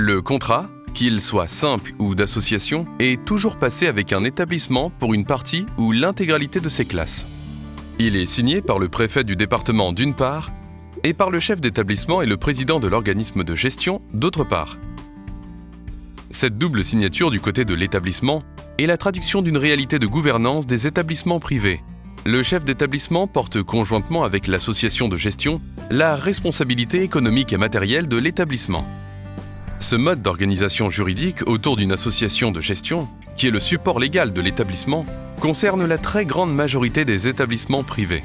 Le contrat, qu'il soit simple ou d'association, est toujours passé avec un établissement pour une partie ou l'intégralité de ses classes. Il est signé par le préfet du département d'une part et par le chef d'établissement et le président de l'organisme de gestion d'autre part. Cette double signature du côté de l'établissement est la traduction d'une réalité de gouvernance des établissements privés. Le chef d'établissement porte conjointement avec l'association de gestion la responsabilité économique et matérielle de l'établissement. Ce mode d'organisation juridique autour d'une association de gestion, qui est le support légal de l'établissement, concerne la très grande majorité des établissements privés.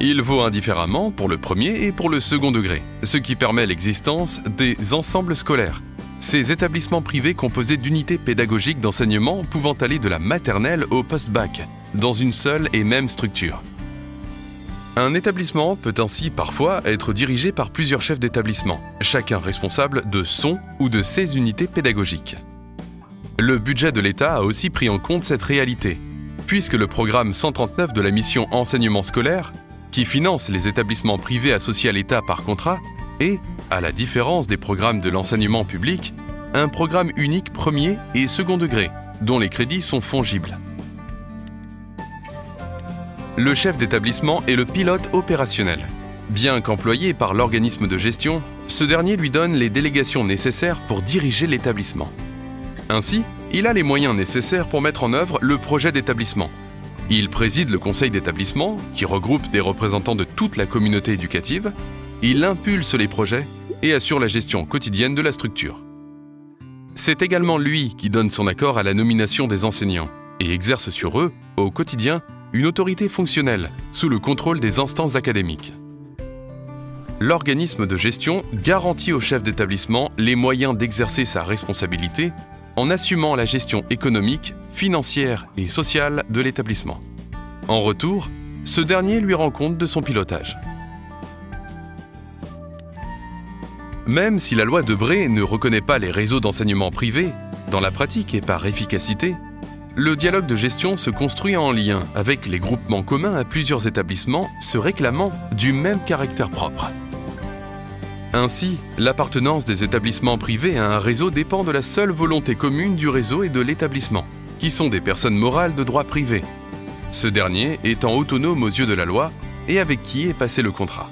Il vaut indifféremment pour le premier et pour le second degré, ce qui permet l'existence des ensembles scolaires, ces établissements privés composés d'unités pédagogiques d'enseignement pouvant aller de la maternelle au post-bac, dans une seule et même structure. Un établissement peut ainsi parfois être dirigé par plusieurs chefs d'établissement, chacun responsable de son ou de ses unités pédagogiques. Le budget de l'État a aussi pris en compte cette réalité, puisque le programme 139 de la mission enseignement scolaire, qui finance les établissements privés associés à l'État par contrat, est, à la différence des programmes de l'enseignement public, un programme unique premier et second degré, dont les crédits sont fongibles. Le chef d'établissement est le pilote opérationnel. Bien qu'employé par l'organisme de gestion, ce dernier lui donne les délégations nécessaires pour diriger l'établissement. Ainsi, il a les moyens nécessaires pour mettre en œuvre le projet d'établissement. Il préside le conseil d'établissement, qui regroupe des représentants de toute la communauté éducative. Il impulse les projets et assure la gestion quotidienne de la structure. C'est également lui qui donne son accord à la nomination des enseignants et exerce sur eux, au quotidien, une autorité fonctionnelle, sous le contrôle des instances académiques. L'organisme de gestion garantit au chef d'établissement les moyens d'exercer sa responsabilité en assumant la gestion économique, financière et sociale de l'établissement. En retour, ce dernier lui rend compte de son pilotage. Même si la loi Debré ne reconnaît pas les réseaux d'enseignement privés, dans la pratique et par efficacité, le dialogue de gestion se construit en lien avec les groupements communs à plusieurs établissements se réclamant du même caractère propre. Ainsi, l'appartenance des établissements privés à un réseau dépend de la seule volonté commune du réseau et de l'établissement, qui sont des personnes morales de droit privé, ce dernier étant autonome aux yeux de la loi et avec qui est passé le contrat.